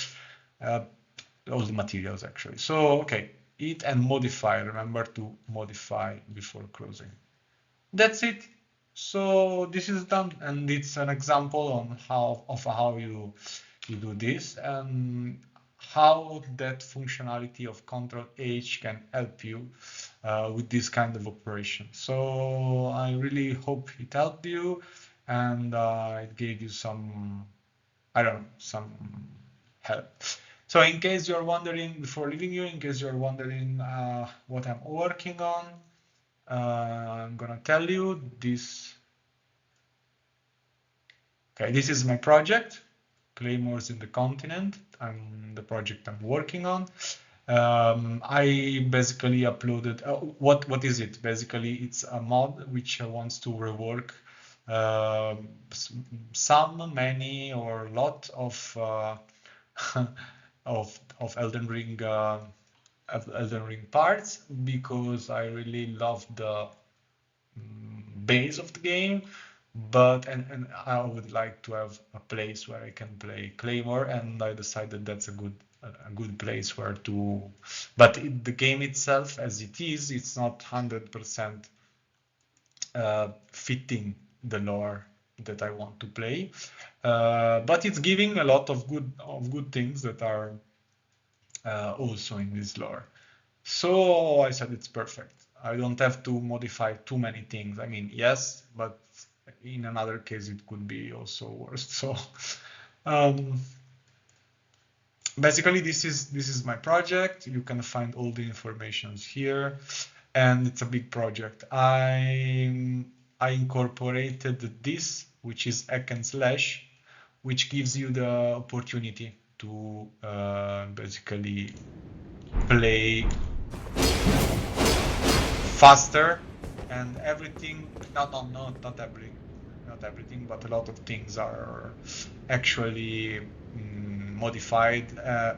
all the materials actually. So, okay, eat and modify. Remember to modify before closing. That's it. So this is done, and it's an example on how you do this and how that functionality of Ctrl H can help you with this kind of operation. So I really hope it helped you and it gave you some, I don't know, some help. So in case you're wondering, before leaving you, in case you're wondering what I'm working on, I'm gonna tell you this. Okay, this is my project, Claymores in the Continent, and the project I'm working on. I basically uploaded, what is it? Basically, it's a mod which wants to rework some, many, or a lot of of Elden Ring parts, because I really love the base of the game, but and I would like to have a place where I can play Claymore, and I decided that's a good place where to. But the game itself, as it is, it's not 100% fitting the lore that I want to play, but it's giving a lot of good things that are also in this lore. So I said it's perfect. I don't have to modify too many things. I mean, yes, but in another case it could be also worse. So basically this is my project. You can find all the informations here, and it's a big project. I incorporated this, which is hack and slash, which gives you the opportunity to basically play faster and everything, not everything, but a lot of things are actually modified.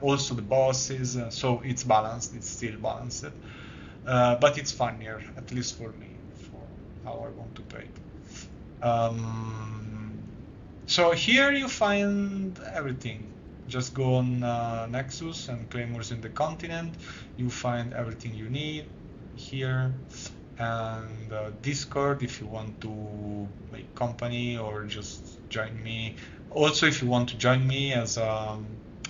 Also the bosses, so it's balanced, it's still balanced, but it's funnier, at least for me, for how I want to play it. So here you find everything. Just go on Nexus and Claymores in the Continent. You find everything you need here. And Discord if you want to make company or just join me. Also, if you want to join me as a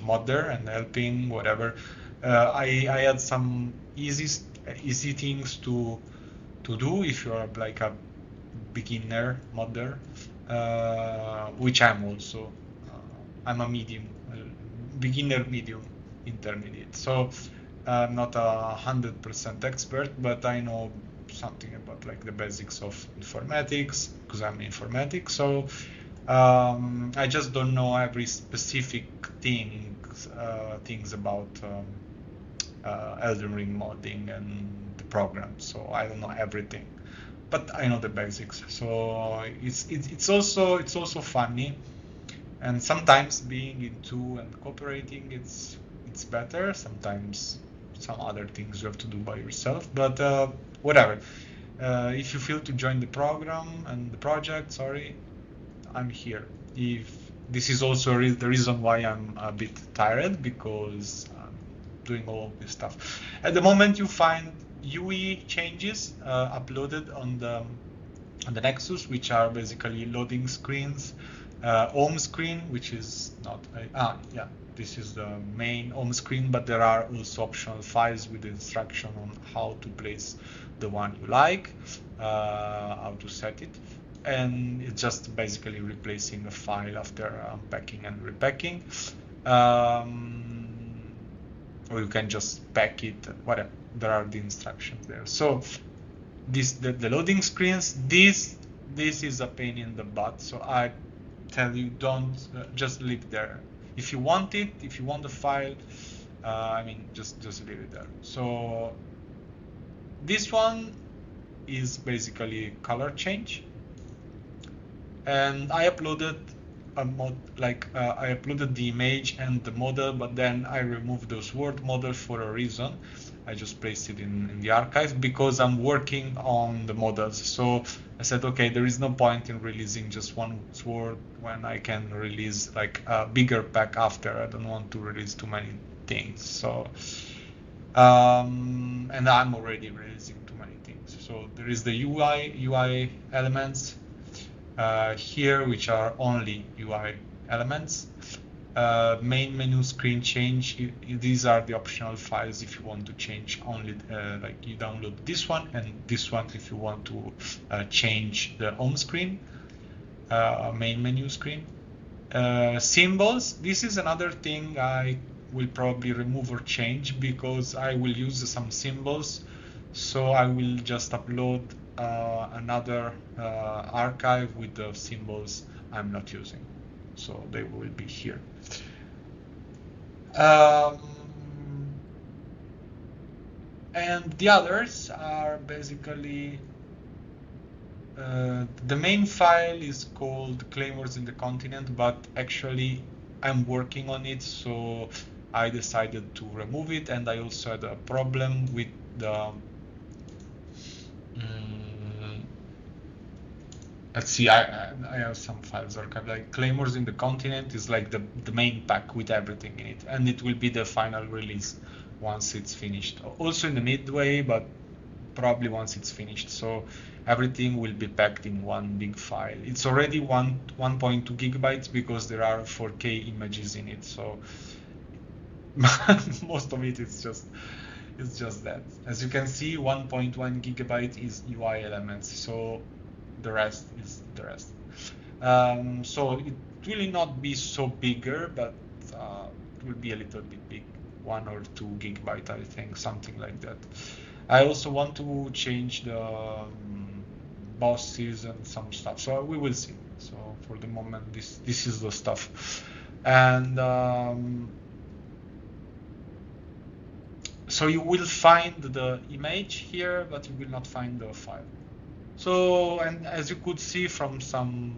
modder and helping, whatever. I had some easy things to do if you're like a beginner modder, which I'm also. I'm a medium, beginner, medium, intermediate. So I'm not 100% expert, but I know something about like the basics of informatics because I'm informatics. So I just don't know every specific things about Elden Ring modding and the program. So I don't know everything, but I know the basics. So it's also funny, and sometimes being in two and cooperating it's better. Sometimes some other things you have to do by yourself, but whatever. If you feel to join the program and the project, sorry, I'm here. If this is also the reason why I'm a bit tired, because I'm doing all this stuff. At the moment, you find UI changes uploaded on the Nexus, which are basically loading screens, home screen, which is not yeah, this is the main home screen, but there are also optional files with instruction on how to place the one you like, how to set it, and it's just basically replacing a file after unpacking and repacking, or you can just pack it, whatever. There are the instructions there. So the loading screens, this is a pain in the butt. So I tell you, don't just leave there. If you want it, if you want the file, I mean, just leave it there. So this one is basically color change, and I uploaded a mod, like I uploaded the image and the model, but then I removed those word models for a reason. I just placed it in the archive because I'm working on the models. So I said, okay, there is no point in releasing just one sword when I can release like a bigger pack after. I don't want to release too many things. So and I'm already releasing too many things. So there is the UI elements here, which are only UI elements. Main menu screen change, these are the optional files if you want to change only, like you download this one and this one if you want to change the home screen, main menu screen. Symbols, this is another thing I will probably remove or change because I will use some symbols. So I will just upload another archive with the symbols I'm not using. So they will be here. And the others are basically the main file is called Claymores in the Continent, but actually I'm working on it, so I decided to remove it, and I also had a problem with the let's see, I have some files archived. Like Claymores in the Continent is like the main pack with everything in it, and it will be the final release once it's finished. Also in the midway, but probably once it's finished. So everything will be packed in one big file. It's already 1.2 gigabytes because there are 4K images in it. So most of it is just that. As you can see, 1.1 gigabyte is UI elements. So the rest is the rest. So it will not be so bigger, but it will be a little bit big, 1 or 2 gigabyte, I think, something like that. I also want to change the bosses and some stuff, so we will see. So for the moment, this is the stuff, and so you will find the image here, but you will not find the file. So, and as you could see from some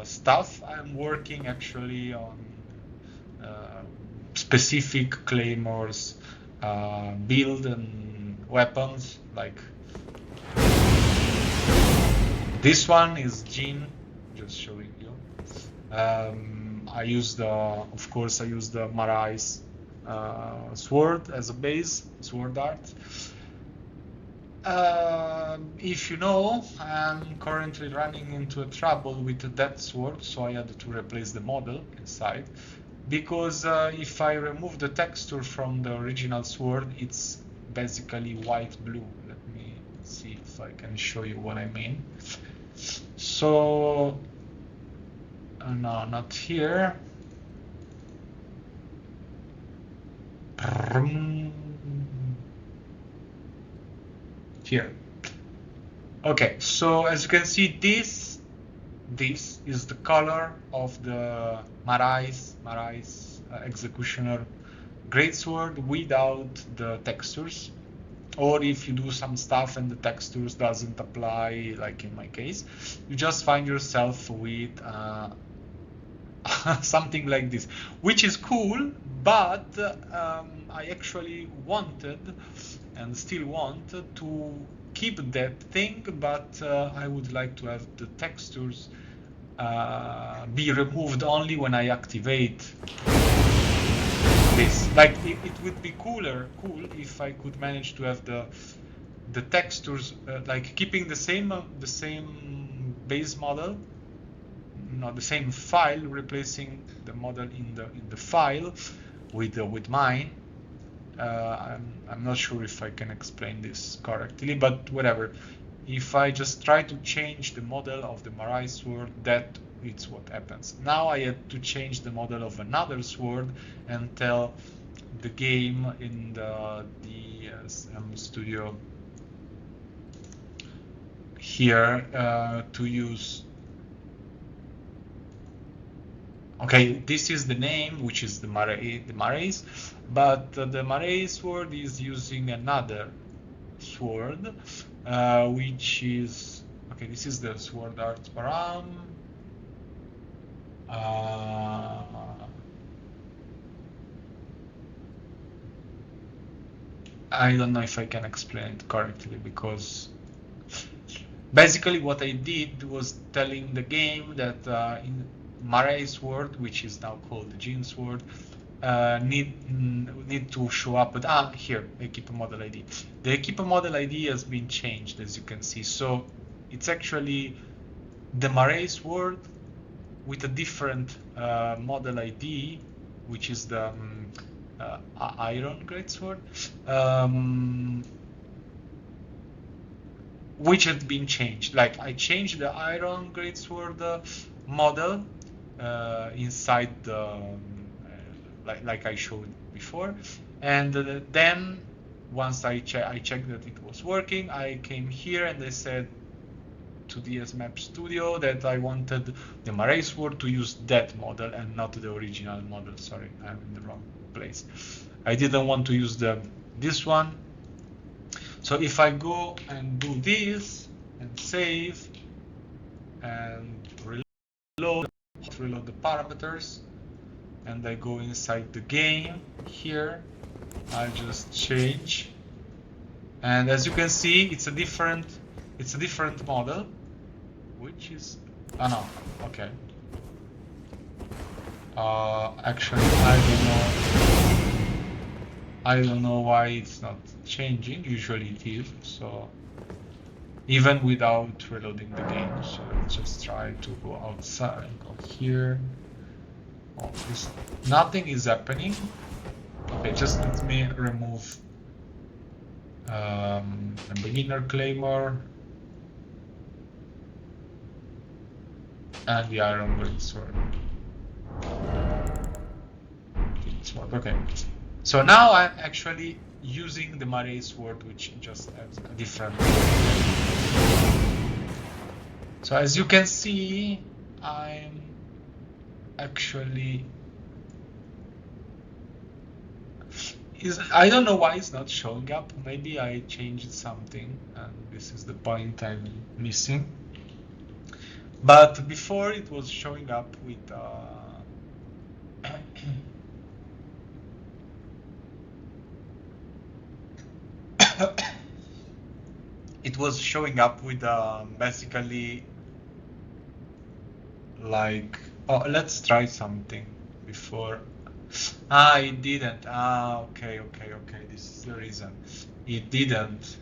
stuff, I'm working actually on specific claymores, build and weapons. Like this one is Jin, just showing you. I use of course, I use the Marai's sword as a base, sword art. If you know, I'm currently running into a trouble with that sword, so I had to replace the model inside. Because if I remove the texture from the original sword, it's basically white-blue. Let me see if I can show you what I mean. So, no, not here. Here. Okay, so as you can see, this is the color of the Marai's Executioner Greatsword without the textures. Or if you do some stuff and the textures doesn't apply, like in my case, you just find yourself with something like this, which is cool, but I actually wanted and still want to keep that thing, but I would like to have the textures be removed only when I activate this. Like it would be cool if I could manage to have the textures like keeping the same base model, not the same file, replacing the model in the file with mine. I'm not sure if I can explain this correctly, but whatever. If I just try to change the model of the Marai sword, that it's what happens. Now I had to change the model of another sword and tell the game in the DSM Studio here to use. Okay, this is the name, which is the Marai's, but the Marai sword is using another sword, which is, okay, this is the sword art param. I don't know if I can explain it correctly, because basically what I did was telling the game that in Marai's sword, which is now called the Jin sword, need to show up with here, equipa model ID. The equipa model ID has been changed, as you can see. So it's actually the Marai sword with a different model ID, which is the Iron Greatsword, which had been changed. Like I changed the Iron Greatsword model inside the like I showed before, and then once I checked that it was working, I came here and I said to DS Map Studio that I wanted the Marai sword to use that model and not the original model. Sorry, I'm in the wrong place. I didn't want to use this one. So if I go and do this and save and reload the parameters, and I go inside the game here, I just change, and as you can see, it's a different model, which is no, okay. Actually, I don't know why it's not changing. Usually it is. So even without reloading the game, so let's just try to go outside, go here. Oh, nothing is happening. Okay, just let me remove the beginner claymore and the iron greatsword. Okay, so now I'm actually using the Marai sword, which just has a different. So as you can see, I'm actually I don't know why it's not showing up. Maybe I changed something and this is the point I'm missing. But before it was showing up with it was showing up with basically like, oh, let's try something before. It didn't. Okay. This is the reason. It didn't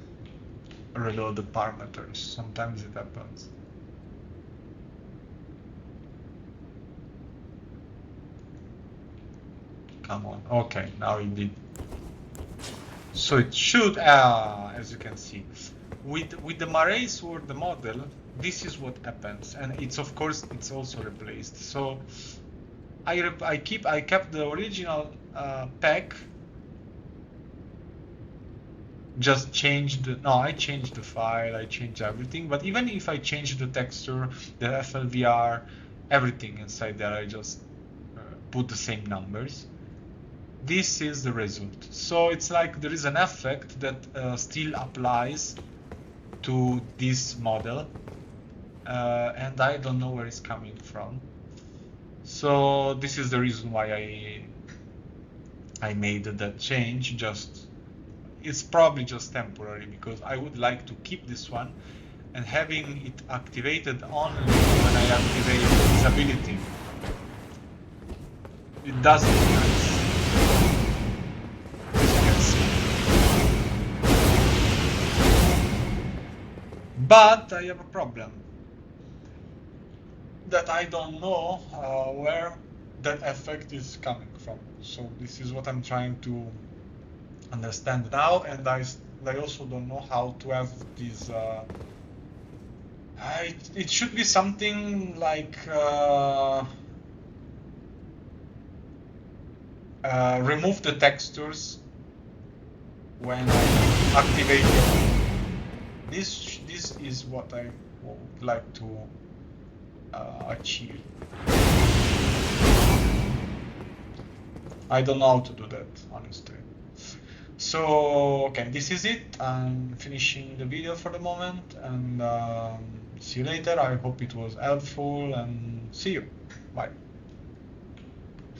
reload the parameters. Sometimes it happens. Come on. Okay, now it did. So it should, as you can see, with the Marais or the model, this is what happens, and it's of course it's also replaced. So I kept the original pack, just changed. I changed the file, I changed everything. But even if I change the texture, the FLVR, everything inside there, I just put the same numbers. This is the result. So it's like there is an effect that still applies to this model, and I don't know where it's coming from. So this is the reason why I made that change. It's probably just temporary, because I would like to keep this one, and having it activated only when I activate visibility, it doesn't nice. But I have a problem that I don't know where that effect is coming from. So this is what I'm trying to understand now, and I also don't know how to have this. It should be something like remove the textures when I activate it. This is what I would like to achieve. I don't know how to do that, honestly. So, okay, this is it. I'm finishing the video for the moment, and see you later. I hope it was helpful, and see you. Bye.